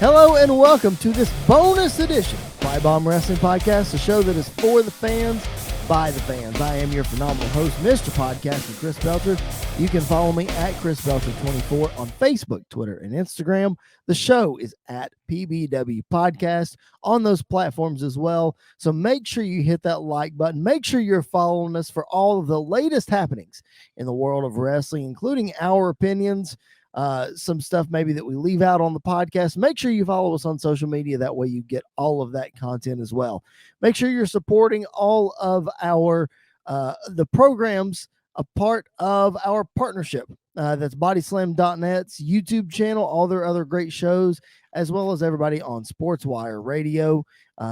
Hello and welcome to this bonus edition of PipeBomb Wrestling Podcast, a show that is for the fans, by the fans. I am your phenomenal host, Mr. Podcast, and Chris Belcher. You can follow me at Chris Belcher24 on Facebook, Twitter, and Instagram. The show is at PBW Podcast on those platforms as well. So make sure you hit that like button. Make sure you're following us for all of the latest happenings in the world of wrestling, including our opinions. Some stuff maybe that we leave out on the podcast. Make sure you follow us on social media. That way you get all of that content as well. Make sure you're supporting all of our the programs, a part of our partnership. That's bodyslam.net's YouTube channel, all their other great shows, as well as everybody on SportsWire Radio.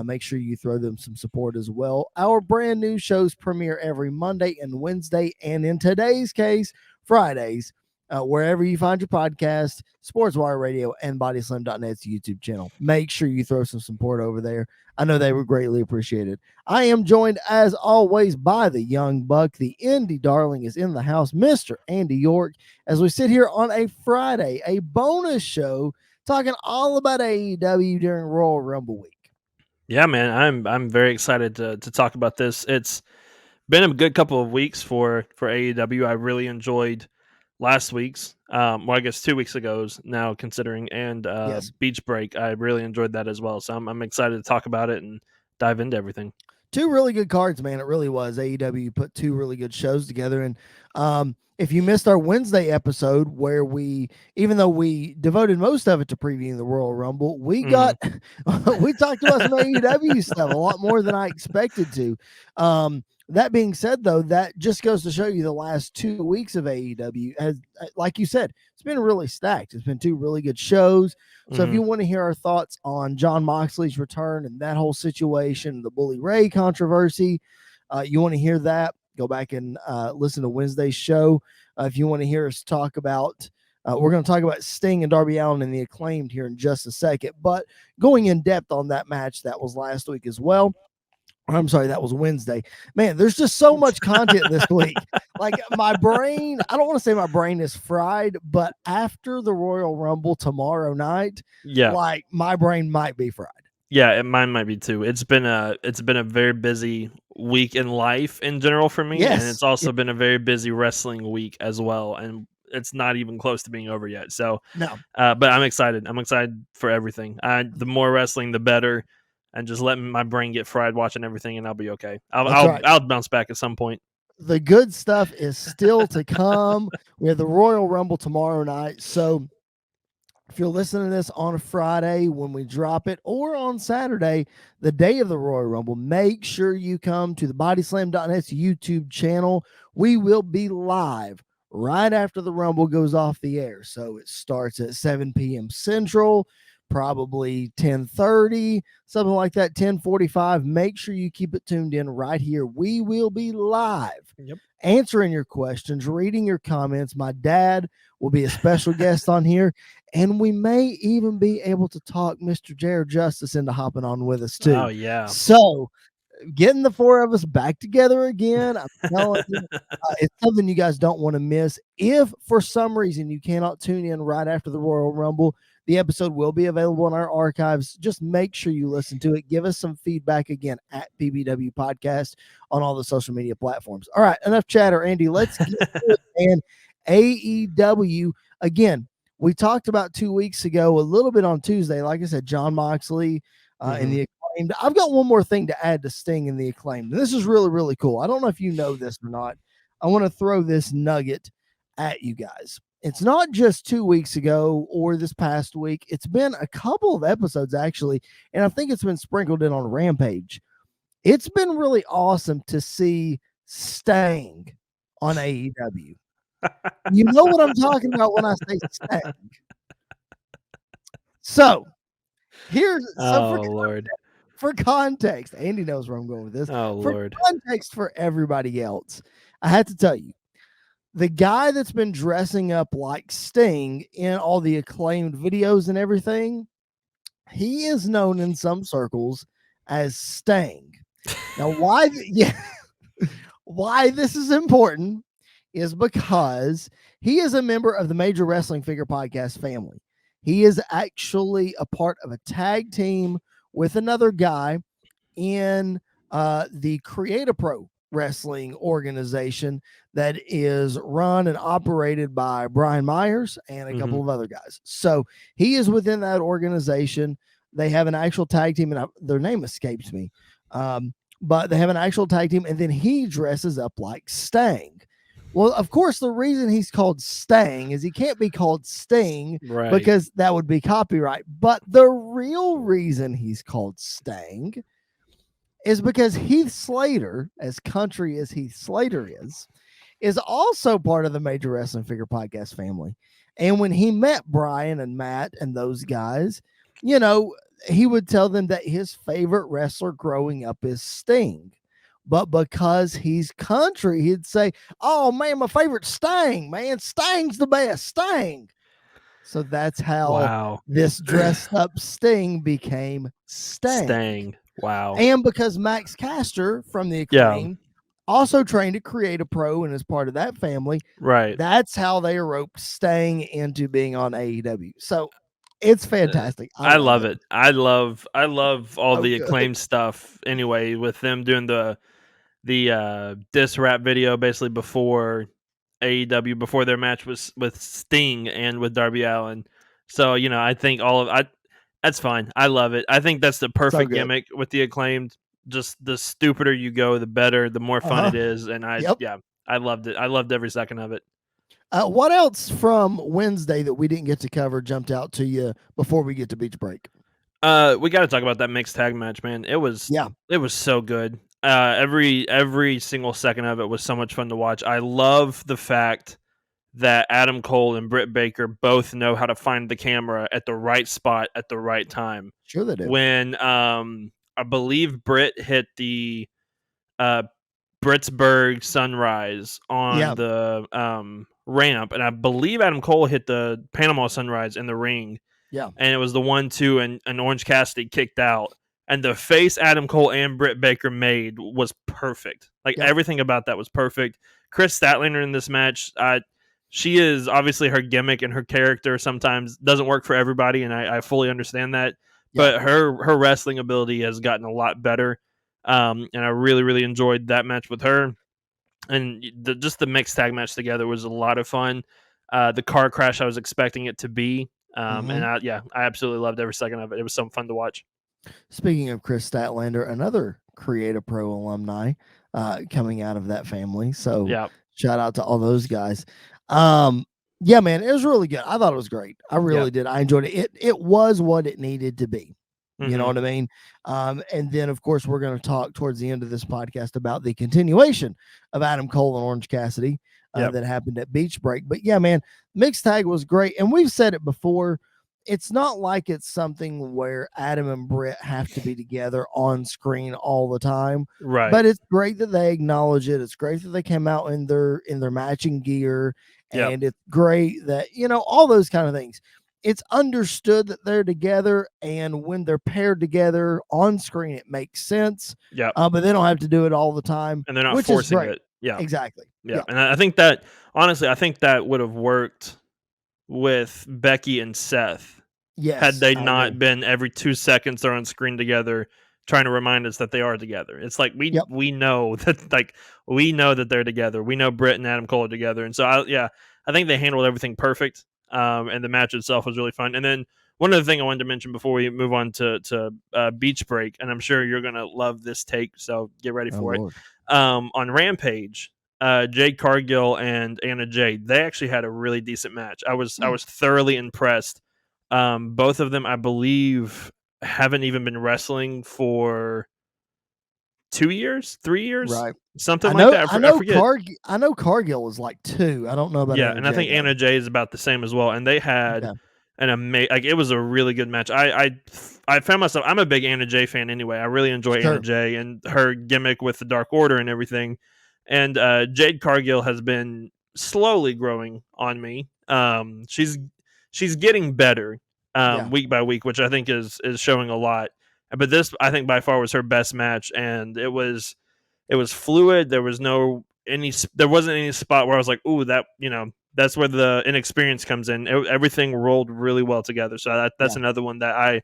Make sure you throw them some support as well. Our brand new shows premiere every Monday and Wednesday, and in today's case, Fridays. Wherever you find your podcast, SportsWire Radio, and bodyslam.net's YouTube channel. Make sure you throw some support over there. I know they were greatly appreciated. I am joined, as always, by the young buck. The indie darling is in the house, Mr. Andy York, as we sit here on a Friday, a bonus show, talking all about AEW during Royal Rumble week. Yeah, man, I'm very excited to talk about this. It's been a good couple of weeks for AEW. I really enjoyed last week's, well, I guess 2 weeks ago's now considering, and Yes. Beach Break. I really enjoyed that as well. So I'm excited to talk about it and dive into everything. Two really good cards, man. It really was. AEW put two really good shows together. And if you missed our Wednesday episode where even though we devoted most of it to previewing the Royal Rumble, we talked about some AEW stuff, a lot more than I expected to. That being said, though, that just goes to show you the last 2 weeks of AEW, has, like you said, it's been really stacked. It's been two really good shows. So if you want to hear our thoughts on Jon Moxley's return and that whole situation, the Bully Ray controversy, you want to hear that, go back and listen to Wednesday's show. If you want to hear us talk about, we're going to talk about Sting and Darby Allin and the Acclaimed here in just a second, but going in depth on that match, that was last week as well. I'm sorry, that was Wednesday. Man, there's just so much content this week. Like my brain, I don't want to say my brain is fried, but after the Royal Rumble tomorrow night, like my brain might be fried. Yeah, mine might be too. It's been a very busy week in life in general for me, and it's also been a very busy wrestling week as well. And it's not even close to being over yet. So no, but I'm excited. I'm excited for everything. The more wrestling, the better. And just let my brain get fried watching everything, and I'll be okay. I'll bounce back at some point. The good stuff is still to come. We have the Royal Rumble tomorrow night. So if you're listening to this on a Friday when we drop it, or on Saturday, the day of the Royal Rumble, make sure you come to the bodyslam.net's YouTube channel. We will be live right after the Rumble goes off the air. So it starts at 7 p.m. Central, probably 10:30, something like that, 10:45. Make sure you keep it tuned in right here. We will be live, answering your questions, reading your comments. My dad will be a special guest on here, and we may even be able to talk Mr. Jared Justice into hopping on with us too. Oh yeah. So getting the four of us back together again, I'm telling you, it's something you guys don't want to miss. If for some reason you cannot tune in right after the Royal Rumble, the episode will be available in our archives. Just make sure you listen to it. Give us some feedback again at PBW Podcast on all the social media platforms. All right, enough chatter, Andy. Let's get to it. And AEW, again, we talked about 2 weeks ago, a little bit on Tuesday. Like I said, Jon Moxley and the Acclaimed. I've got one more thing to add to Sting and the Acclaimed. And this is really, really cool. I don't know if you know this or not. I want to throw this nugget at you guys. It's not just 2 weeks ago or this past week. It's been a couple of episodes, actually, and I think it's been sprinkled in on Rampage. It's been really awesome to see Sting on AEW. You know what I'm talking about when I say Sting. So, here's for context. Andy knows where I'm going with this. For context for everybody else, I had to tell you, the guy that's been dressing up like Sting in all the Acclaimed videos and everything, he is known in some circles as Sting. Now, why this is important is because he is a member of the Major Wrestling Figure Podcast family. He is actually a part of a tag team with another guy in the Create a Pro wrestling organization that is run and operated by Brian Myers and a couple of other guys. So he is within that organization. They have an actual tag team, and their name escapes me. But they have an actual tag team, and then he dresses up like Stang. Well, of course, the reason he's called Stang is he can't be called Sting Right. because that would be copyright. But the real reason he's called Stang is because Heath Slater, as country as Heath Slater is also part of the Major Wrestling Figure Podcast family. And when he met Brian and Matt and those guys, he would tell them that his favorite wrestler growing up is Sting. But because he's country, he'd say, "Oh man, my favorite Sting, man. Sting's the best. Sting." So that's how this dressed up Sting became Stang. Wow. And because Max Caster from the Acclaim also trained to Create a Pro and is part of that family, right? That's how they roped Stang into being on AEW. So it's fantastic. I love it. I love all the good. Acclaim stuff. Anyway, with them doing the diss rap video basically before AEW, before their match was with Sting and with Darby Allin. So I think that's fine. I love it. I think that's the perfect gimmick with the Acclaimed. Just the stupider you go, the better, the more fun it is. And I loved it. I loved every second of it. What else from Wednesday that we didn't get to cover jumped out to you before we get to Beach Break? We got to talk about that mixed tag match, man. It was so good. Every single second of it was so much fun to watch. I love the fact that Adam Cole and Britt Baker both know how to find the camera at the right spot at the right time. Sure they do. When I believe Britt hit the Britsburg Sunrise on the ramp, and I believe Adam Cole hit the Panama Sunrise in the ring. Yeah. And it was the 1-2, and Orange Cassidy kicked out. And the face Adam Cole and Britt Baker made was perfect. Everything about that was perfect. Chris Statlander in this match, she is obviously, her gimmick and her character sometimes doesn't work for everybody, and I fully understand that. But her wrestling ability has gotten a lot better. And I really, really enjoyed that match with her. And just the mixed tag match together was a lot of fun. The car crash I was expecting it to be. And I absolutely loved every second of it. It was so fun to watch. Speaking of Chris Statlander, another Create a Pro alumni coming out of that family. So shout out to all those guys. Yeah, man, it was really good. I thought it was great. I really did. I enjoyed it. It was what it needed to be. You know what I mean? And then, of course, we're going to talk towards the end of this podcast about the continuation of Adam Cole and Orange Cassidy that happened at Beach Break. But yeah, man, mixed tag was great. And we've said it before. It's not like it's something where Adam and Britt have to be together on screen all the time. Right. But it's great that they acknowledge it. It's great that they came out in their matching gear. And it's great that, all those kind of things. It's understood that they're together, and when they're paired together on screen, it makes sense. Yeah. But they don't have to do it all the time. And they're not forcing it. Yeah. Exactly. Yeah. And I think that, honestly, that would have worked with Becky and Seth. Yes. Had they not been every 2 seconds they're on screen together, trying to remind us that they are together. It's like we know that we know that they're together. We know Britt and Adam Cole are together. And so I think they handled everything perfect. And the match itself was really fun. And then one other thing I wanted to mention before we move on to Beach Break, and I'm sure you're gonna love this take, so get ready for it. On Rampage, Jade Cargill and Anna Jay, they actually had a really decent match. I was thoroughly impressed. Both of them, I believe, haven't even been wrestling for 2 years, 3 years, right? Something like that. I forget. I know Cargill was like 2. I don't know about Anna and Jay, I think Anna Jay is about the same as well. And they had an amazing, it was a really good match. I found myself, I'm a big Anna Jay fan anyway. I really enjoy Anna Jay and her gimmick with the Dark Order and everything. And Jade Cargill has been slowly growing on me. She's getting better week by week, which I think is showing a lot. But this, I think, by far was her best match, and it was fluid. There wasn't any spot where I was like, "Ooh, that that's where the inexperience comes in. Everything rolled really well together. So that's Yeah. another one that I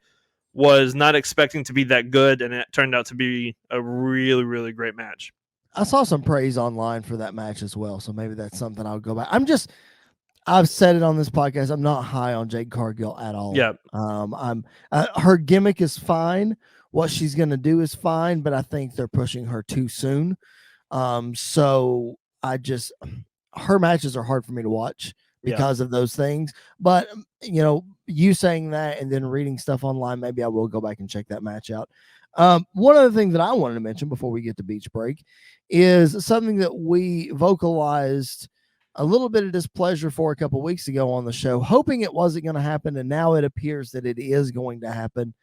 was not expecting to be that good, and it turned out to be a really, really great match. I saw some praise online for that match as well, so maybe that's something I'll go back. I've said it on this podcast. I'm not high on Jade Cargill at all. Yeah. I'm her gimmick is fine. What she's going to do is fine, but I think they're pushing her too soon. So I just her matches are hard for me to watch because of those things. But you saying that and then reading stuff online, maybe I will go back and check that match out. One other thing that I wanted to mention before we get to Beach Break is something that we vocalized a little bit of displeasure for a couple weeks ago on the show, hoping it wasn't going to happen, and now it appears that it is going to happen.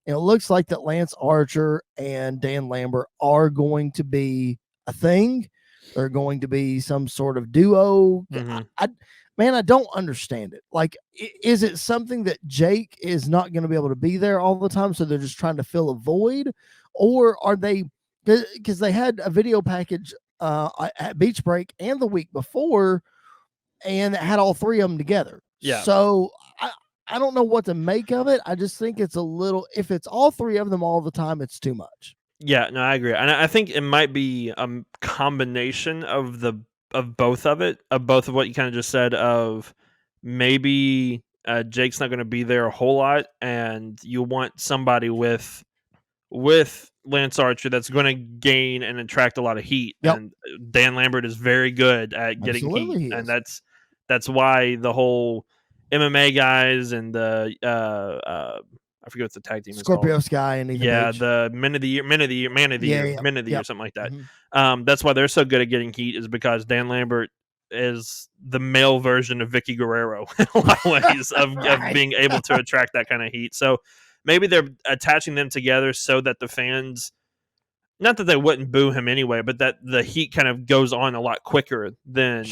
And it looks like that Lance Archer and Dan Lambert are going to be a thing. They're going to be some sort of duo. Mm-hmm. I don't understand it. Like, is it something that Jake is not going to be able to be there all the time, so they're just trying to fill a void? Or are they, because they had a video package at Beach Break and the week before, and it had all three of them together. Yeah. So I don't know what to make of it. I just think it's a little, if it's all three of them all the time, it's too much. Yeah, no, I agree. And I think it might be a combination of both of what you kind of just said, of maybe Jake's not going to be there a whole lot, and you want somebody with Lance Archer that's going to gain and attract a lot of heat. Yep. And Dan Lambert is very good at getting Absolutely heat, and that's why the whole MMA guys and the I forget what the tag team is called. Scorpio Sky and the man of the year, something like that. Mm-hmm. That's why they're so good at getting heat, is because Dan Lambert is the male version of Vicky Guerrero in a lot of ways of being able to attract that kind of heat. So maybe they're attaching them together so that the fans, not that they wouldn't boo him anyway, but that the heat kind of goes on a lot quicker than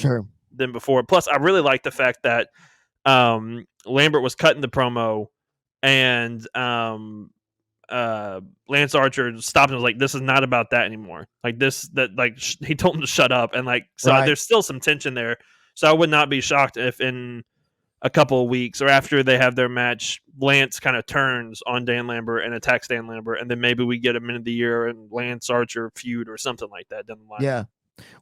before. Plus, I really like the fact that Lambert was cutting the promo, and Lance Archer stopped and was like, "This is not about that anymore. Like he told him to shut up." And there's still some tension there. So I would not be shocked if in a couple of weeks or after they have their match, Lance kind of turns on Dan Lambert and attacks Dan Lambert, and then maybe we get a Man of the Year and Lance Archer feud or something like that down the line. Yeah.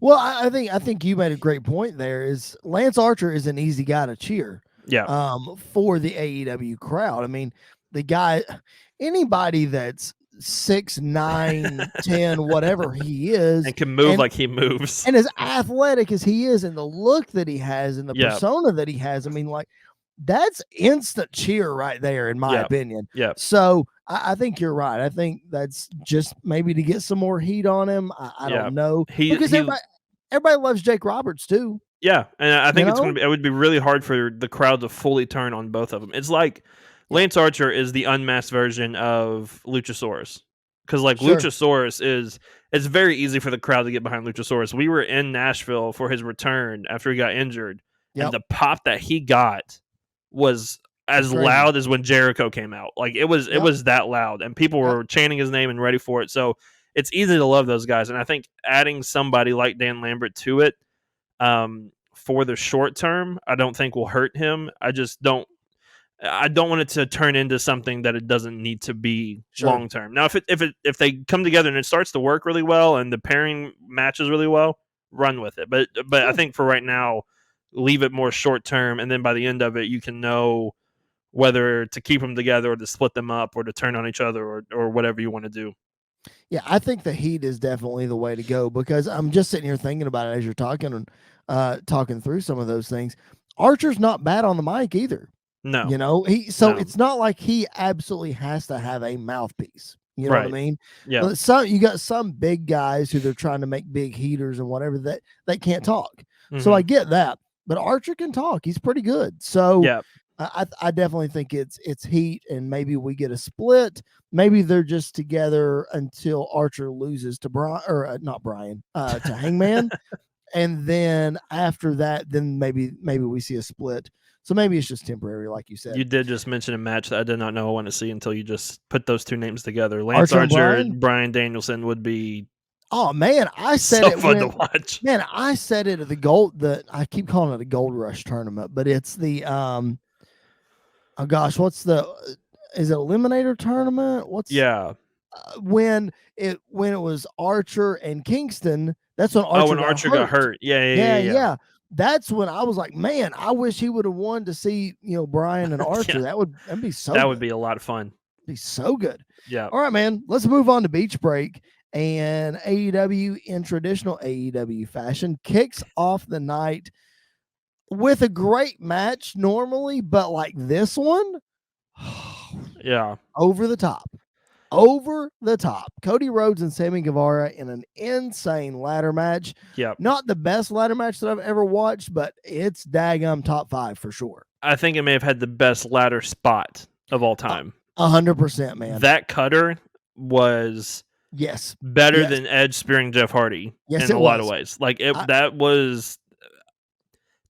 Well, I think you made a great point there. Is Lance Archer is an easy guy to cheer. Yeah. For the AEW crowd. I mean, the guy, anybody that's 6'9", 10, whatever he is, and can move like he moves, and as athletic as he is, and the look that he has, and the persona that he has, I mean, like, that's instant cheer right there, in my opinion. Yeah. So I think you're right. I think that's just maybe to get some more heat on him. I don't know, because everybody loves Jake Roberts too. Yeah, and I think it would be really hard for the crowd to fully turn on both of them. It's like Lance Archer is the unmasked version of Luchasaurus, because Luchasaurus it's very easy for the crowd to get behind Luchasaurus. We were in Nashville for his return after he got injured, and the pop that he got was as loud as when Jericho came out. Like it was that loud, and people were chanting his name and ready for it. So it's easy to love those guys, and I think adding somebody like Dan Lambert to it, for the short term, I don't think will hurt him. I don't want it to turn into something that it doesn't need to be long term. Now, if they come together and it starts to work really well and the pairing matches really well, run with it. But I think for right now, leave it more short term, and then by the end of it, you can know whether to keep them together or to split them up or to turn on each other or whatever you want to do. Yeah, I think the heat is definitely the way to go, because I'm just sitting here thinking about it as you're talking and talking through some of those things. Archer's not bad on the mic either. No, it's not like he absolutely has to have a mouthpiece. You know what I mean? Yeah. You got some big guys who they're trying to make big heaters and whatever that they can't talk. Mm-hmm. So I get that, but Archer can talk. He's pretty good. So I definitely think it's heat, and maybe we get a split. Maybe they're just together until Archer loses to to Hangman. And then after that, then maybe we see a split. So maybe it's just temporary, like you said. You did just mention a match that I did not know I want to see until you just put those two names together. Lance Archer and Bryan Danielson would be Oh man, I said So it fun to when watch. man, I said it at I keep calling it a Gold Rush tournament, but it's the oh gosh, what's the is it Eliminator tournament? What's Yeah. when it was Archer and Kingston, that's when Oh, Archer when got Archer got hurt. hurt. Yeah, yeah, Yeah, yeah, yeah. yeah. That's when I was like, man, I wish he would have won to see, Brian and Archer. Yeah. That'd be so That would good. be a lot of fun. Be so good. Yeah. All right, man. Let's move on to Beach Break. And AEW, in traditional AEW fashion, kicks off the night with a great match normally, but like this one, Yeah. over the top. Over the top. Cody Rhodes and Sammy Guevara in an insane ladder match. Yep. Not the best ladder match that I've ever watched, but it's daggum top 5 for sure. I think it may have had the best ladder spot of all time. 100%, man. That cutter was yes better than Edge spearing Jeff Hardy in a lot of ways. Like that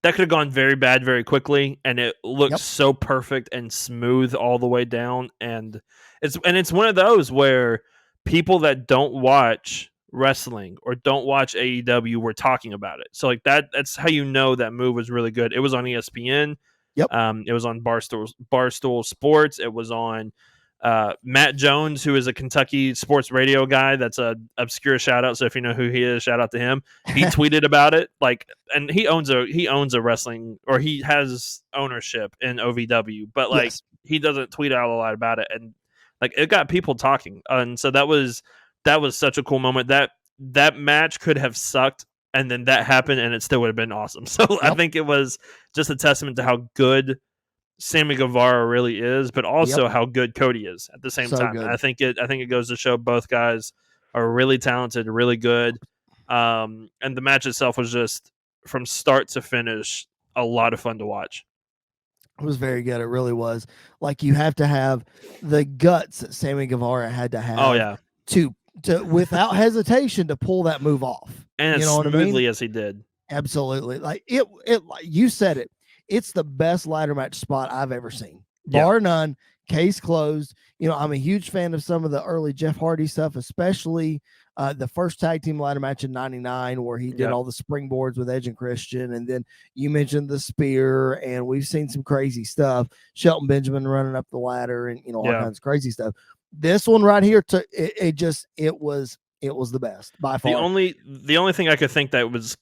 could have gone very bad very quickly, and it looked so perfect and smooth all the way down. And it's one of those where people that don't watch wrestling or don't watch AEW were talking about it. So like that's how you know that move was really good. It was on ESPN. Yep. It was on Barstool Sports. It was on Matt Jones, who is a Kentucky sports radio guy. That's a obscure shout out. So if you know who he is, shout out to him. He tweeted about it, and he owns a wrestling, or he has ownership in OVW, but he doesn't tweet out a lot about it, and like it got people talking, and so that was such a cool moment. That match could have sucked, and then that happened, and it still would have been awesome. So I think it was just a testament to how good Sammy Guevara really is, but also how good Cody is at the same time. I think it goes to show both guys are really talented, really good. And the match itself was just from start to finish a lot of fun to watch. It was very good. It really was. Like you have to have the guts that Sammy Guevara had to have. Oh yeah, to without hesitation to pull that move off, and as smoothly as he did. Absolutely, like it. Like you said it. It's the best ladder match spot I've ever seen, bar none. Case closed. I'm a huge fan of some of the early Jeff Hardy stuff, especially the first tag team ladder match in '99, where he did all the springboards with Edge and Christian. And then you mentioned the spear, and we've seen some crazy stuff. Shelton Benjamin running up the ladder, and all kinds of crazy stuff. This one right here, it was the best by far. The only thing I could think that was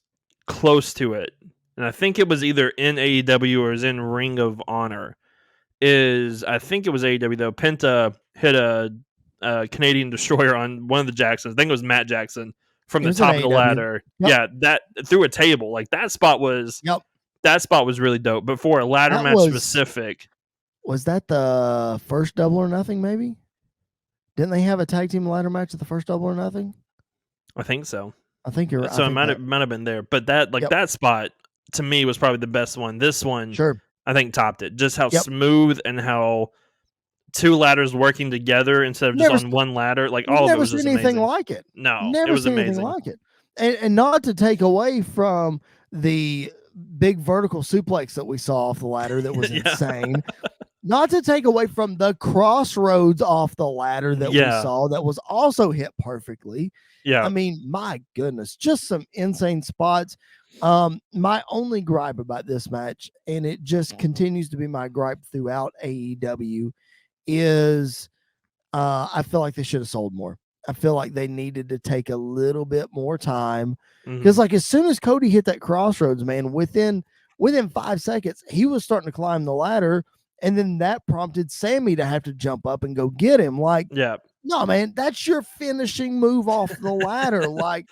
close to it, and I think it was either in AEW or was in Ring of Honor, I think it was AEW though. Penta hit a Canadian Destroyer on one of the Jacksons. I think it was Matt Jackson from the top of the ladder. Yeah, that through a table. Like that spot was really dope. But for a ladder match specific, was that the first Double or Nothing? Maybe didn't they have a tag team ladder match at the first Double or Nothing? I think so. I think you're right. So it might have been there. But that spot to me was probably the best one. This one, I think topped it. Just how smooth and how two ladders working together instead of just on one ladder. Like all of it was just amazing. Never seen anything like it. No, never it was seen amazing. Anything like it. And not to take away from the big vertical suplex that we saw off the ladder that was insane. Not to take away from the crossroads off the ladder that we saw that was also hit perfectly. Yeah. I mean, my goodness, just some insane spots. My only gripe about this match, and it just continues to be my gripe throughout AEW, is I feel like they should have sold more. I feel like they needed to take a little bit more time because, like, as soon as Cody hit that crossroads, man, within 5 seconds, he was starting to climb the ladder, and then that prompted Sammy to have to jump up and go get him. Like, no, man, that's your finishing move off the ladder. Like,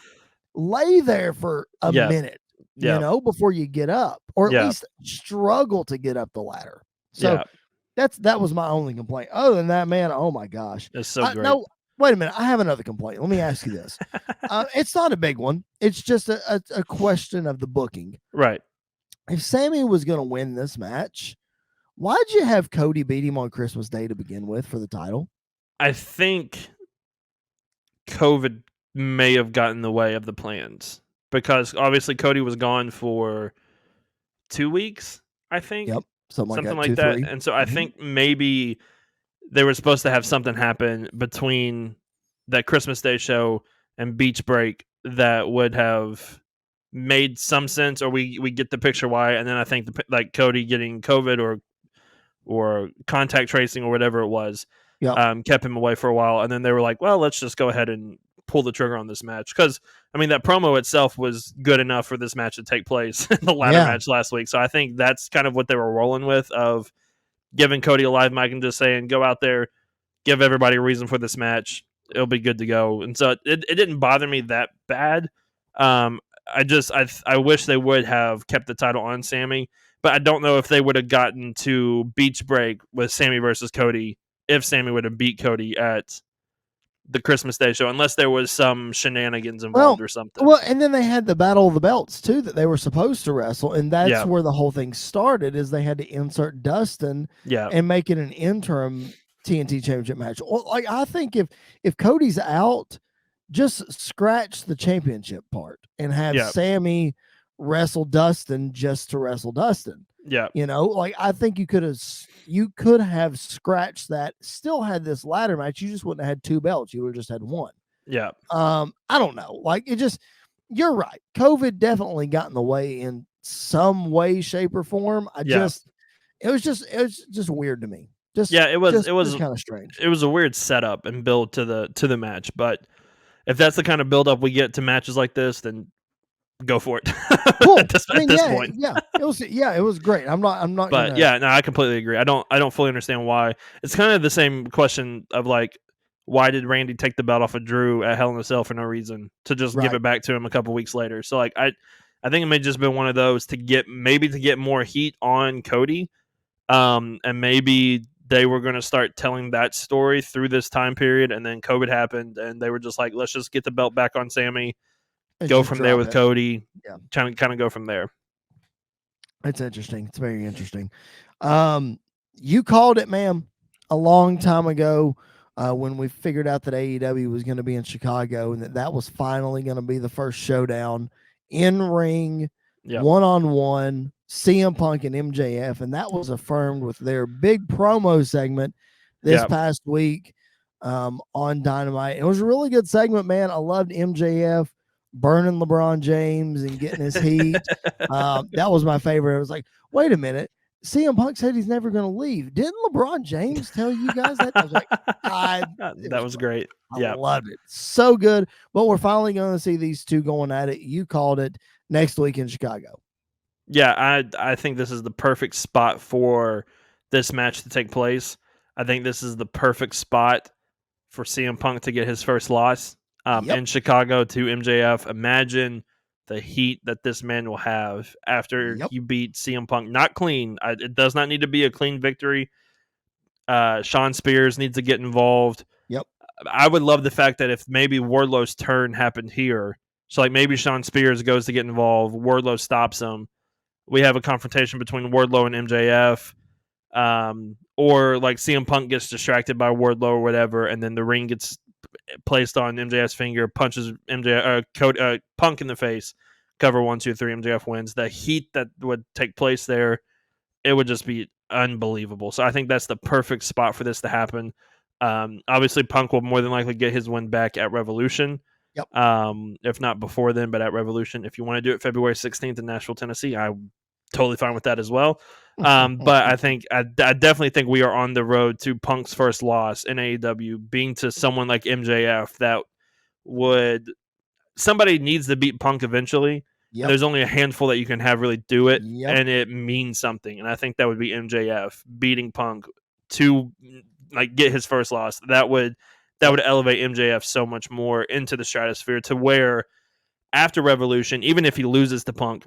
lay there for a minute, before you get up, or at least struggle to get up the ladder. So that was my only complaint. Other than that, man, oh my gosh, it's so great. No, wait a minute, I have another complaint. Let me ask you this. It's not a big one. It's just a question of the booking. Right. If Sammy was going to win this match, why'd you have Cody beat him on Christmas Day to begin with for the title? I think COVID may have gotten in the way of the plans because obviously Cody was gone for 2 weeks, I think. Yep. Something like that. And so I think maybe they were supposed to have something happen between that Christmas Day show and Beach Break that would have made some sense, or we get the picture why. And then I think like Cody getting COVID or contact tracing or whatever it was, Yep. kept him away for a while. And then they were like, well, let's just go ahead and pull the trigger on this match. Because, I mean, that promo itself was good enough for this match to take place in the ladder match last week. So I think that's kind of what they were rolling with, of giving Cody a live mic and just saying, go out there, give everybody a reason for this match. It'll be good to go. And so it didn't bother me that bad. I wish they would have kept the title on Sammy, but I don't know if they would have gotten to Beach Break with Sammy versus Cody if Sammy would have beat Cody at the Christmas Day show, unless there was some shenanigans involved or something. Well, and then they had the Battle of the Belts too that they were supposed to wrestle, and that's where the whole thing started. Is they had to insert Dustin, and make it an interim TNT Championship match. Well, like, I think if Cody's out, just scratch the championship part and have Sammy wrestle Dustin just to wrestle Dustin. Yeah. You know, like, I think you could have scratched that, still had this ladder match. You just wouldn't have had two belts. You would have just had one. Yeah. I don't know. Like, you're right. COVID definitely got in the way in some way, shape, or form. It was just weird to me. It was kind of strange. It was a weird setup and build to the match, but if that's the kind of build up we get to matches like this, then go for it. Cool. at this point. It was great. I'm not. But I completely agree. I don't fully understand why. It's kind of the same question of, like, why did Randy take the belt off of Drew at Hell in a Cell for no reason, to just give it back to him a couple weeks later? So, like, I think it may just been one of those to get more heat on Cody, and maybe they were going to start telling that story through this time period, and then COVID happened, and they were just like, let's just get the belt back on Sammy. Go from there with Cody. Yeah. Kind of go from there. It's interesting. It's very interesting. You called it, ma'am, a long time ago, when we figured out that AEW was going to be in Chicago, and that was finally going to be the first showdown in ring, one-on-one, CM Punk and MJF, and that was affirmed with their big promo segment this past week on Dynamite. It was a really good segment, man. I loved MJF burning LeBron James and getting his heat. That was my favorite. It was like, wait a minute, CM Punk said he's never going to leave. Didn't LeBron James tell you guys that? I was like, that was great. I loved it. So good. But we're finally going to see these two going at it. You called it, next week in Chicago. Yeah, I think this is the perfect spot for this match to take place. I think this is the perfect spot for CM Punk to get his first loss in Chicago to MJF. Imagine the heat that this man will have after he beat CM Punk. Not clean. It does not need to be a clean victory. Sean Spears needs to get involved. Yep. I would love the fact that if maybe Wardlow's turn happened here, so like maybe Sean Spears goes to get involved, Wardlow stops him. We have a confrontation between Wardlow and MJF. Or like CM Punk gets distracted by Wardlow or whatever, and then the ring gets placed on MJF's finger, punches Punk in the face, cover 1, 2, 3, MJF wins. The heat that would take place there, it would just be unbelievable. So I think that's the perfect spot for this to happen. Obviously Punk will more than likely get his win back at Revolution. Yep. If not before then, but at Revolution. If you want to do it February 16th in Nashville, Tennessee, I'm totally fine with that as well. But I definitely think we are on the road to Punk's first loss in AEW being to someone like MJF. That somebody needs to beat Punk eventually. Yep. There's only a handful that you can have really do it, and it means something. And I think that would be MJF beating Punk to like get his first loss. That would elevate MJF so much more into the stratosphere, to where after Revolution, even if he loses to Punk,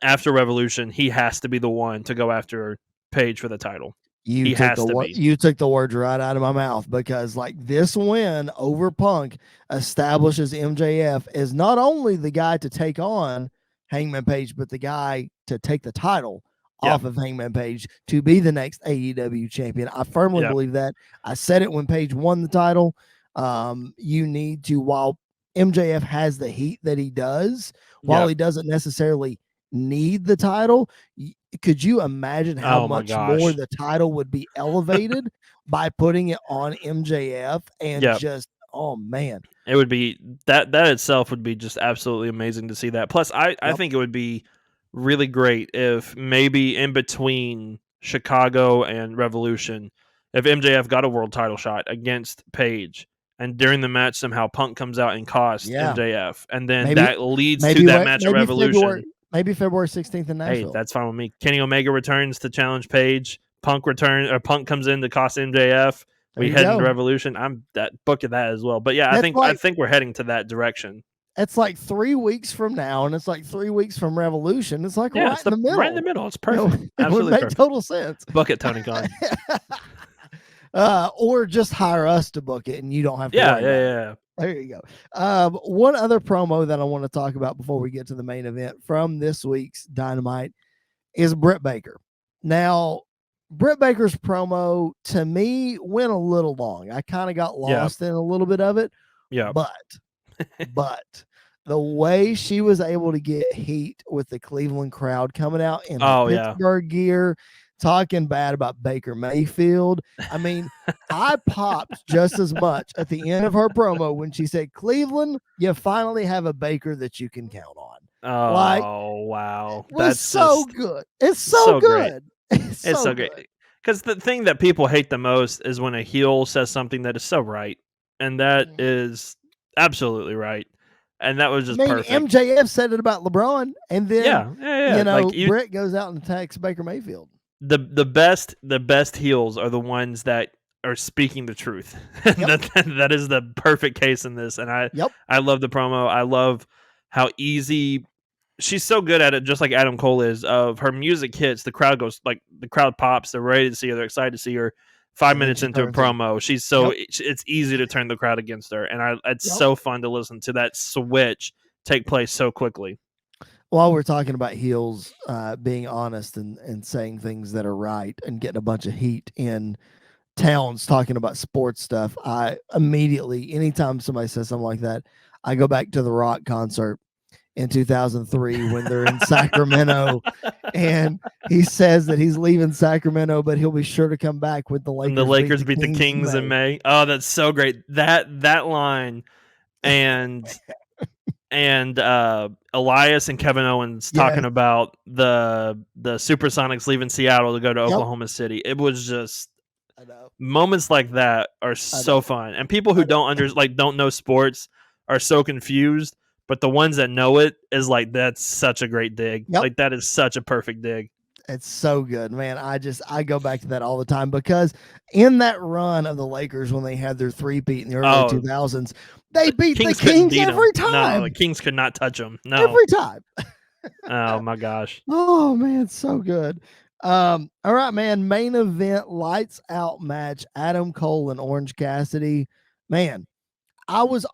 after Revolution, he has to be the one to go after Page for the title. You took the words right out of my mouth, because like this win over Punk establishes MJF as not only the guy to take on Hangman Page, but the guy to take the title off of Hangman Page to be the next AEW champion. I firmly believe that. I said it when Page won the title. You need to, while MJF has the heat that he does, while he doesn't necessarily need the title, could you imagine how much more the title would be elevated by putting it on MJF and just Oh man. It would be that itself would be just absolutely amazing to see that. Plus, I Yep. think it would be really great if maybe in between Chicago and Revolution, if MJF got a world title shot against Page, and during the match somehow Punk comes out and costs Yeah. MJF, and then Maybe that leads to maybe that wait, match at Revolution. maybe February 16th in Hey, Nashville. that's fine with me. Kenny Omega returns to challenge Page. Punk comes in to cost MJF. There We you head into go. Revolution. I'm that booking that as well. But yeah, That's I like think we're heading to that direction. it's like 3 weeks from now, and it's like 3 weeks from Revolution. It's like Yeah, right it's in the middle. right in the middle. It's perfect. It would Absolutely make perfect. total sense. Book it, Tony Khan. Or just hire us to book it, and you don't have to Yeah, worry yeah, about it. yeah. There you go. One other promo that I want to talk about before we get to the main event from this week's Dynamite is Britt Baker. Now, Britt Baker's promo to me went a little long. I kind of got lost in a little bit of it. Yeah. But the way she was able to get heat with the Cleveland crowd coming out in the Pittsburgh gear, talking bad about Baker Mayfield. I mean, I popped just as much at the end of her promo when she said, Cleveland, you finally have a Baker that you can count on. Oh, wow. That's so good. It's so good. It's so great. Because the thing that people hate the most is when a heel says something that is so right. And that is absolutely right. And that was just perfect. MJF said it about LeBron, and then you know, like Britt goes out and attacks Baker Mayfield. The best heels are the ones that are speaking the truth. that is the perfect case in this. And I love the promo. I love how easy she's so good at it, just like Adam Cole is. Of her music hits, the crowd goes like the crowd pops. They're ready to see her. They're excited to see her. 5 minutes into a promo, she's so it's easy to turn the crowd against her, and it's so fun to listen to that switch take place so quickly. While we're talking about heels being honest and saying things that are right and getting a bunch of heat in towns talking about sports stuff, I immediately, anytime somebody says something like that, I go back to the Rock concert in 2003 when they're in Sacramento, and he says that he's leaving Sacramento, but he'll be sure to come back with the Lakers. And the Lakers beat the Kings in May. Oh, that's so great. That line, and Elias and Kevin Owens talking about the Supersonics leaving Seattle to go to Oklahoma City. It was just moments like that are so fun, and people who don't know sports are so confused. But the ones that know it is like, that's such a great dig. Like, that is such a perfect dig. It's so good, man. I go back to that all the time because in that run of the Lakers when they had their three-peat in the early 2000s, they beat the Kings every time. No, the Kings could not touch them. No. Every time. Oh, my gosh. Oh, man, so good. All right, man. Main event, lights out match, Adam Cole and Orange Cassidy. Man, I was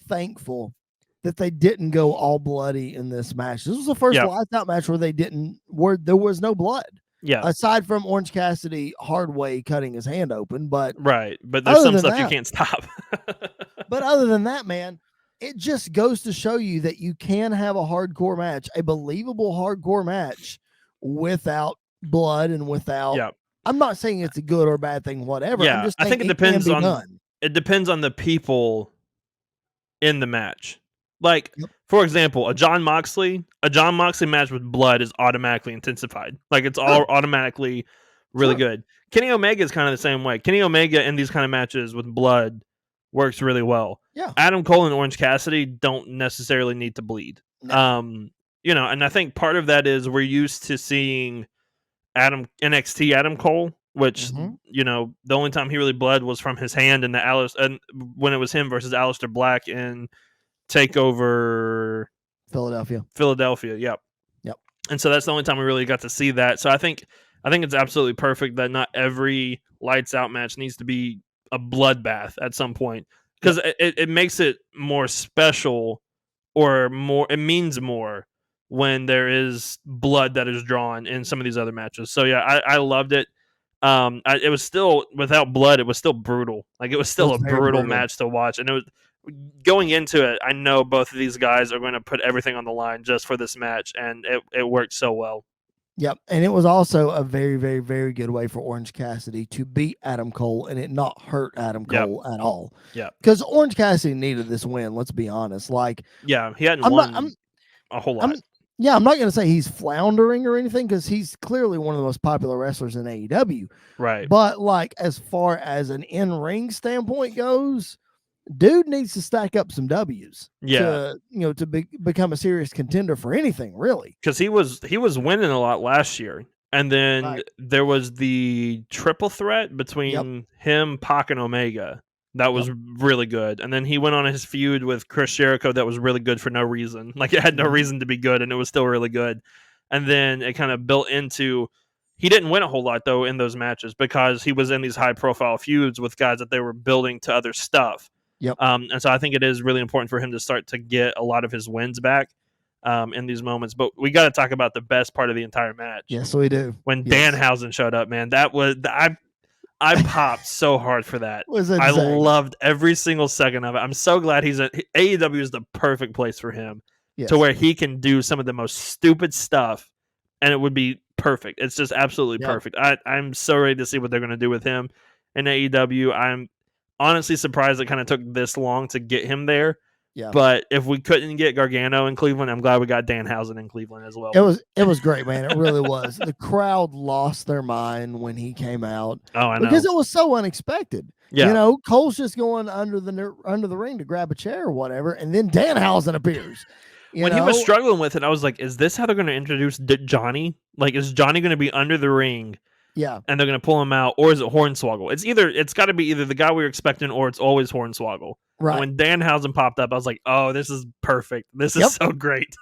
thankful that they didn't go all bloody in this match. This was the first lights out match where there was no blood. Yeah. Aside from Orange Cassidy hard way cutting his hand open, but there's some stuff you can't stop. But other than that, man, it just goes to show you that you can have a hardcore match, a believable hardcore match without blood and without I'm not saying it's a good or bad thing, whatever. Yeah, I'm just I think it depends on the people in the match. Like, for example, a John Moxley match with blood is automatically intensified. Like, it's all automatically really good. Kenny Omega is kind of the same way. Kenny Omega in these kind of matches with blood works really well. Yeah. Adam Cole and Orange Cassidy don't necessarily need to bleed. No. And I think part of that is we're used to seeing NXT Adam Cole, which the only time he really bled was from his hand and when it was him versus Aleister Black in TakeOver Philadelphia. Yep. And so that's the only time we really got to see that. So I think it's absolutely perfect that not every lights out match needs to be a bloodbath at some point, because it makes it more special, or more, it means more when there is blood that is drawn in some of these other matches. So yeah, I loved it. It was still, without blood, it was still brutal. Like, it was still a brutal match to watch, and it was going into it. I know both of these guys are going to put everything on the line just for this match, and it worked so well. Yep. And it was also a very, very, very good way for Orange Cassidy to beat Adam Cole and it not hurt Adam Yep. Cole at all. Yep. Because Orange Cassidy needed this win, let's be honest. Like, Yeah, he hadn't I'm not, won a whole I'm, lot. yeah, I'm not going to say he's floundering or anything because he's clearly one of the most popular wrestlers in AEW. Right. But, like, as far as an in ring standpoint goes, dude needs to stack up some W's Yeah. to become a serious contender for anything, really. Because he was winning a lot last year. And then Right. there was the triple threat Yep. between him, Pac, and Omega. That was Yep. really good. And then he went on his feud with Chris Jericho that was really good for no reason. Like it had no Mhm. reason to be good and it was still really good. And then it kind of built into he didn't win a whole lot though in those matches because he was in these high profile feuds with guys that they were building to other stuff. Yep. And so I think it is really important for him to start to get a lot of his wins back in these moments. But we got to talk about the best part of the entire match. Yes, we do. When Yes. Danhausen showed up, man, that was I popped so hard for that. Was I insane. loved every single second of it. I'm so glad AEW is the perfect place for him Yes. to where he can do some of the most stupid stuff and it would be perfect. It's just absolutely Yep. perfect. I'm so ready to see what they're going to do with him in AEW. I'm honestly surprised it kind of took this long to get him there. Yeah. But if we couldn't get Gargano in Cleveland, I'm glad we got Danhausen in Cleveland as well. It was great, man. It really was. The crowd lost their mind when he came out. Oh, I know. Because it was so unexpected. Yeah. You know, Cole's just going under the ring to grab a chair or whatever, and then Danhausen appears. When he was struggling with it, I was like, is this how they're going to introduce Johnny? Like, is Johnny going to be under the ring? Yeah. And they're going to pull him out, or is it Hornswoggle? It's got to be either the guy we were expecting, or it's always Hornswoggle. Right. And when Danhausen popped up, I was like, oh, this is perfect. This is so great.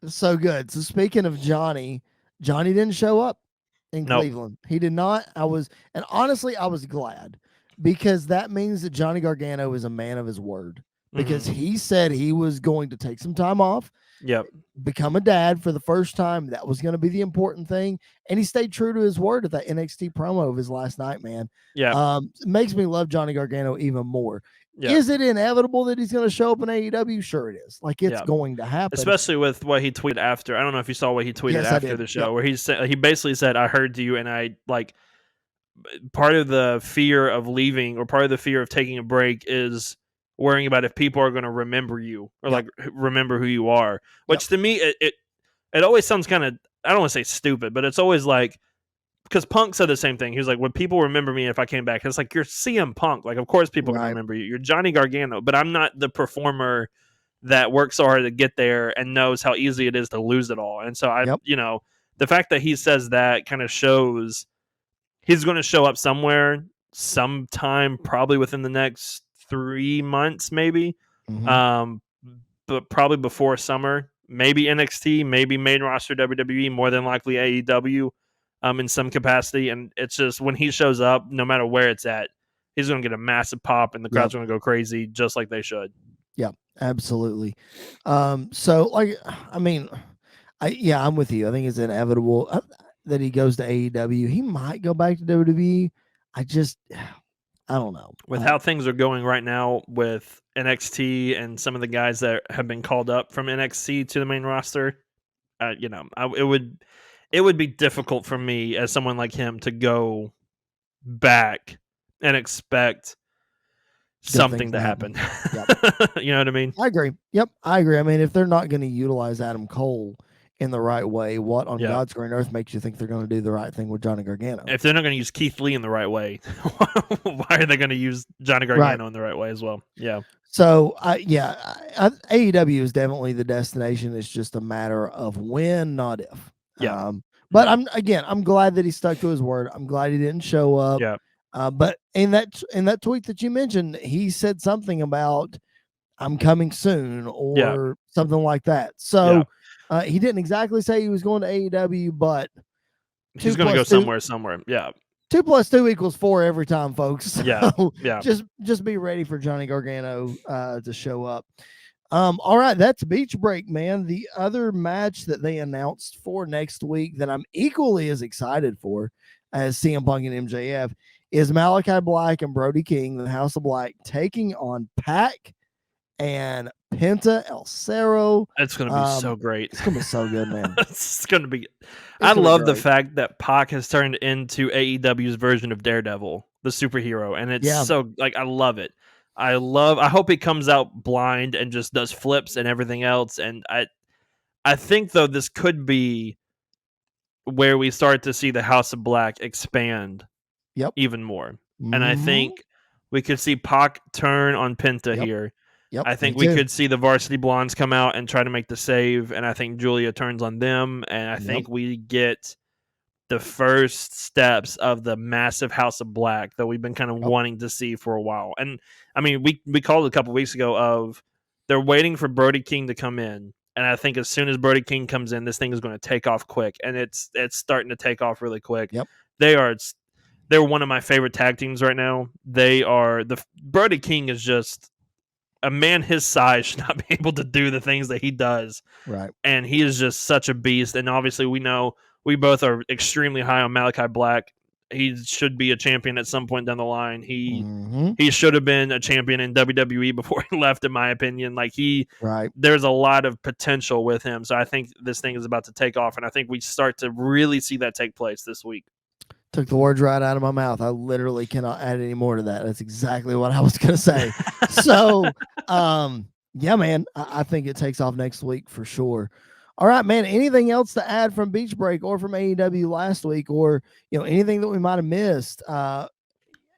So good. So speaking of Johnny didn't show up in Cleveland. He did not. And honestly, I was glad because that means that Johnny Gargano is a man of his word because he said he was going to take some time off. Yep. Become a dad for the first time. That was going to be the important thing. And he stayed true to his word at that NXT promo of his last night, man. Yeah. It makes me love Johnny Gargano even more. Yeah. Is it inevitable that he's going to show up in AEW? Sure it is. Like it's going to happen. Especially with what he tweeted after. I don't know if you saw what he tweeted after the show where he basically said, I heard you and I like part of the fear of leaving or part of the fear of taking a break is worrying about if people are going to remember you or like remember who you are, which to me it always sounds kind of, I don't want to say stupid, but it's always like, because Punk said the same thing. He was like, would people remember me if I came back? It's like, you're CM Punk, like of course people are going to remember you. You're Johnny Gargano, but I'm not the performer that works so hard to get there and knows how easy it is to lose it all. And so the fact that he says that kind of shows he's going to show up somewhere sometime, probably within the next 3 months, maybe. But probably before summer, maybe NXT, maybe main roster WWE, more than likely AEW, in some capacity. And it's just when he shows up, no matter where it's at, he's going to get a massive pop, and the crowd's going to go crazy, just like they should. Yeah, absolutely. So like, I mean, I'm with you. I think it's inevitable that he goes to AEW. He might go back to WWE. I don't know. With how things are going right now with NXT and some of the guys that have been called up from NXT to the main roster, it would be difficult for me as someone like him to go back and expect something to happen. Yep. You know what I mean? I agree. Yep, I agree. I mean, if they're not going to utilize Adam Cole in the right way, what on God's green earth makes you think they're going to do the right thing with Johnny Gargano? If they're not going to use Keith Lee in the right way, why are they going to use Johnny Gargano in the right way as well? Yeah. So, AEW is definitely the destination. It's just a matter of when, not if. Yeah. But I'm glad that he stuck to his word. I'm glad he didn't show up. Yeah. But in that tweet that you mentioned, he said something about I'm coming soon or something like that. So he didn't exactly say he was going to AEW, but he's going to go somewhere. Yeah. 2 + 2 = 4 every time, folks. So yeah. Just be ready for Johnny Gargano to show up. All right, that's Beach Break, man. The other match that they announced for next week that I'm equally as excited for as CM Punk and MJF is Malachi Black and Brody King, the House of Black, taking on Pac and Penta El Cerro. It's going to be so great. It's gonna be so good, man. It's going to be. It's I gonna be love the great. fact that Pac has turned into AEW's version of Daredevil, the superhero, and it's Yeah. so like I love it. I hope he comes out blind and just does flips and everything else. And I think though this could be where we start to see the House of Black expand Yep. even more. And I Mhm. think we could see Pac turn on Penta Yep. here. Yep. I Me think we too. could see the Varsity Blondes come out and try to make the save, and I think Julia turns on them, and I Yep. think we get the first steps of the massive House of Black that we've been kind of Yep. wanting to see for a while. And I mean, we called a couple weeks ago of they're waiting for Brody King to come in, and I think as soon as Brody King comes in, this thing is going to take off quick, and it's starting to take off really quick. Yep. They are they're one of my favorite tag teams right now. They are the Brody King is just a man his size should not be able to do the things that he does, Right. and he is just such a beast. And obviously, we know we both are extremely high on Malachi Black. He should be a champion at some point down the line. Mhm. He should have been a champion in WWE before he left, in my opinion. Like Right. there's a lot of potential with him. So I think this thing is about to take off, and I think we start to really see that take place this week. Took the words right out of my mouth. I literally cannot add any more to that. That's exactly what I was going to say. So, yeah, man, I think it takes off next week for sure. All right, man. Anything else to add from Beach Break or from AEW last week, or anything that we might have missed?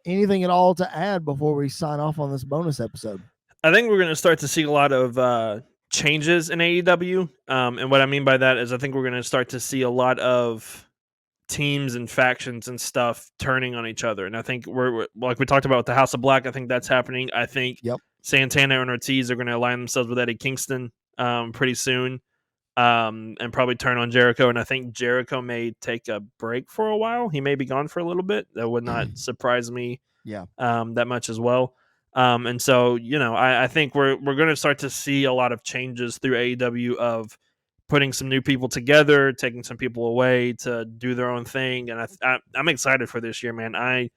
Anything at all to add before we sign off on this bonus episode? I think we're going to start to see a lot of changes in AEW, and what I mean by that is I think we're going to start to see a lot of teams and factions and stuff turning on each other. And I think we're like we talked about with the House of Black, I think that's happening. I think Santana and Ortiz are going to align themselves with Eddie Kingston pretty soon, and probably turn on Jericho. And I think Jericho may take a break for a while. He may be gone for a little bit. That would not surprise me that much as well. And so, I think we're going to start to see a lot of changes through AEW of putting some new people together, taking some people away to do their own thing, and I'm excited for this year, man. I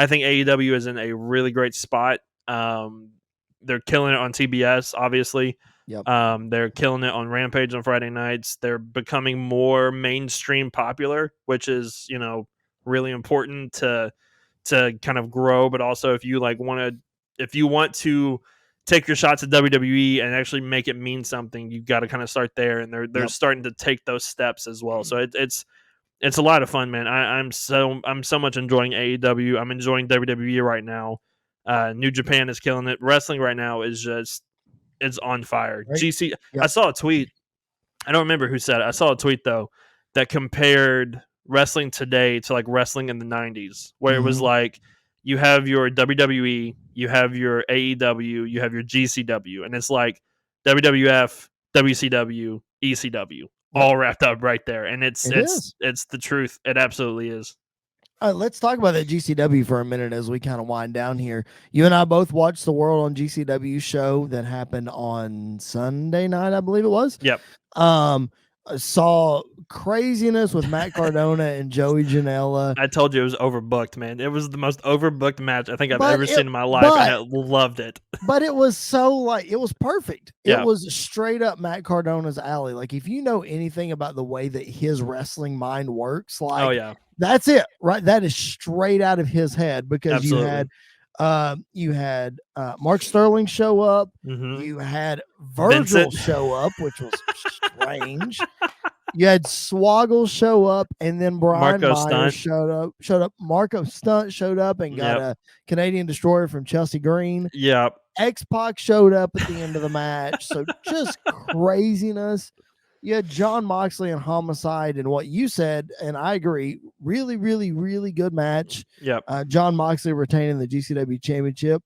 think AEW is in a really great spot. They're killing it on TBS, obviously. They're killing it on Rampage on Friday nights. They're becoming more mainstream popular, which is really important to kind of grow. But also, if you want to take your shots at WWE and actually make it mean something, you got to kind of start there, and they're starting to take those steps as well. So it's a lot of fun, man. I'm so much enjoying AEW. I'm enjoying WWE right now. New Japan is killing it. Wrestling right now is just it's on fire. Right. GC. I saw a tweet. I don't remember who said it. I saw a tweet though that compared wrestling today to like wrestling in the 90s, where it was like you have your WWE, you have your AEW, you have your GCW, and it's like WWF, WCW, ECW, all wrapped up right there. And it's the truth. It absolutely is. Let's talk about that GCW for a minute as we kind of wind down here. You and I both watched the World on GCW show that happened on Sunday night, I believe it was. Yep. Saw craziness with Matt Cardona and Joey Janela. I told you it was overbooked, man. It was the most overbooked match I think I've ever seen in my life, and I loved it. But it was it was perfect. Yeah. It was straight up Matt Cardona's alley. Like, if you know anything about the way that his wrestling mind works, that's it, right? That is straight out of his head, because Absolutely. you had Mark Sterling show up. Mm-hmm. You had Virgil show up, which was strange. You had Swoggle show up, and then Brian Myers showed up. Marco Stunt showed up and got a Canadian Destroyer from Chelsea Green. Yep. X-Pac showed up at the end of the match. So just craziness. You had John Moxley and Homicide, and what you said, and I agree, really, really, really good match. Yep. John Moxley retaining the GCW championship.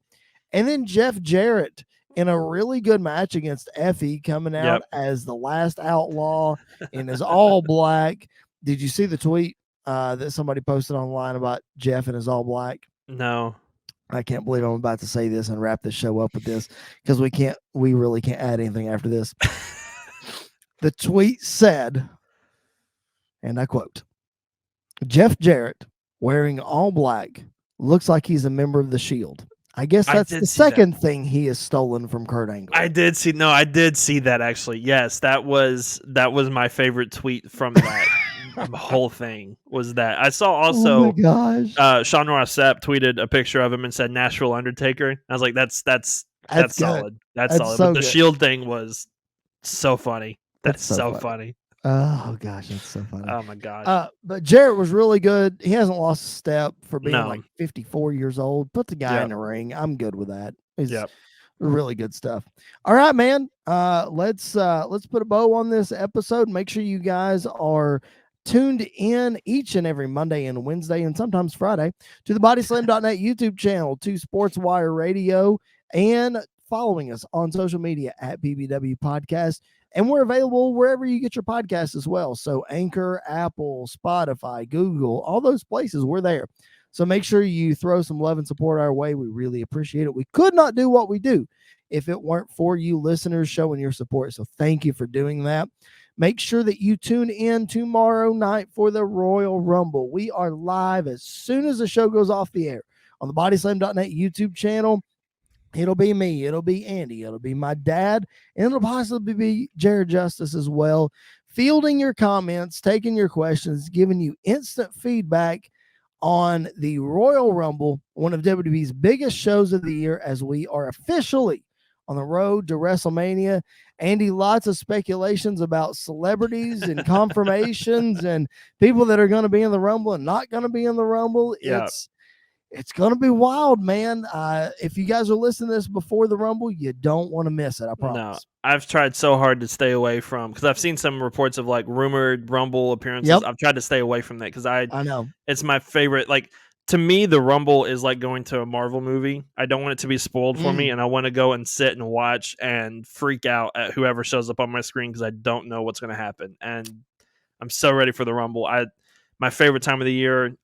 And then Jeff Jarrett in a really good match against Effie, coming out as the last outlaw in his all black. Did you see the tweet that somebody posted online about Jeff in his all black? No. I can't believe I'm about to say this and wrap this show up with this, because we really can't add anything after this. The tweet said, and I quote, "Jeff Jarrett wearing all black looks like he's a member of the Shield. I guess I that's did the see that. second thing he has stolen from Kurt Angle. I did see that actually. Yes, that was my favorite tweet from that whole thing was that. I saw Oh my also gosh. Sean Ross Sapp tweeted a picture of him and said Nashville Undertaker. I was like, that's That's good. solid. That's That's solid. so But the good. Shield thing was so funny. That's That's so so funny. funny. Oh gosh, that's so funny. Oh my gosh. But Jarrett was really good. He hasn't lost a step for being No. like 54 years old. Put the guy in Yep. the ring. I'm good with that. It's Yep. really good stuff. All right, man. Let's put a bow on this episode. Make sure you guys are tuned in each and every Monday and Wednesday and sometimes Friday to the bodyslam.net YouTube channel, to SportsWire Radio, and following us on social media at BBW Podcast. And we're available wherever you get your podcasts as well. So Anchor, Apple, Spotify, Google, all those places, we're there. So make sure you throw some love and support our way. We really appreciate it. We could not do what we do if it weren't for you listeners showing your support. So thank you for doing that. Make sure that you tune in tomorrow night for the Royal Rumble. We are live as soon as the show goes off the air on the bodyslam.net YouTube channel. It'll be me. It'll be Andy. It'll be my dad. And it'll possibly be Jared Justice as well. Fielding your comments, taking your questions, giving you instant feedback on the Royal Rumble, one of WWE's biggest shows of the year, as we are officially on the road to WrestleMania. Andy, lots of speculations about celebrities and confirmations and people that are going to be in the Rumble and not going to be in the Rumble. Yeah. It's going to be wild, man. If you guys are listening to this before the Rumble, you don't want to miss it. I promise. No, I've tried so hard to stay away from, because I've seen some reports of like rumored Rumble appearances. Yep. I've tried to stay away from that because I know it's my favorite. Like, to me, the Rumble is like going to a Marvel movie. I don't want it to be spoiled for me, and I want to go and sit and watch and freak out at whoever shows up on my screen because I don't know what's going to happen. And I'm so ready for the Rumble. My favorite time of the year.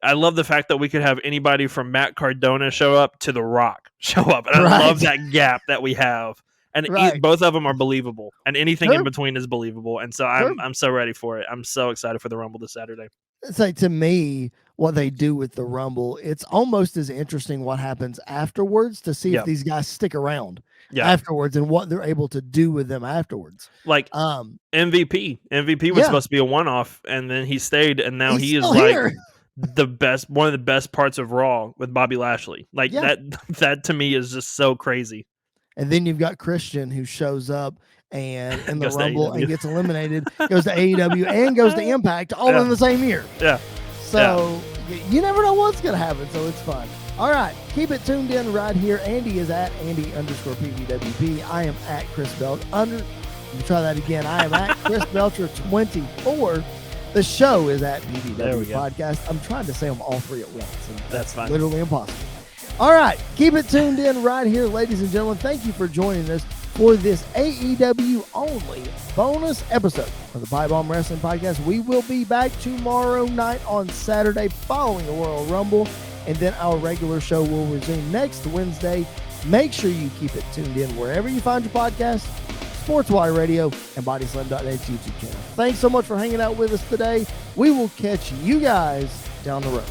I love the fact that we could have anybody from Matt Cardona show up to The Rock show up. And I love that gap that we have. And both of them are believable. And anything in between is believable. And so I'm so ready for it. I'm so excited for the Rumble this Saturday. It's like, to me, what they do with the Rumble, it's almost as interesting what happens afterwards to see if these guys stick around afterwards and what they're able to do with them afterwards. Like MVP. MVP was supposed to be a one-off, and then he stayed, and now he is like one of the best parts of Raw with Bobby Lashley. Like that to me is just so crazy. And then you've got Christian, who shows up and in the Rumble and gets eliminated, goes to AEW and goes to Impact all in the same year. Yeah. So you never know what's going to happen. So it's fun. All right. Keep it tuned in right here. Andy is at Andy_PVWP. I am at Chris Belcher. Let me try that again. I am at Chris Belcher 24. The show is at BBW Podcast. I'm trying to say them all three at once. And that's fine. Literally impossible. All right. Keep it tuned in right here, ladies and gentlemen. Thank you for joining us for this AEW only bonus episode of the PipeBomb Wrestling Podcast. We will be back tomorrow night on Saturday following the Royal Rumble, and then our regular show will resume next Wednesday. Make sure you keep it tuned in wherever you find your podcast, SportsWire Radio, and bodyslam.net's YouTube channel. Thanks so much for hanging out with us today. We will catch you guys down the road.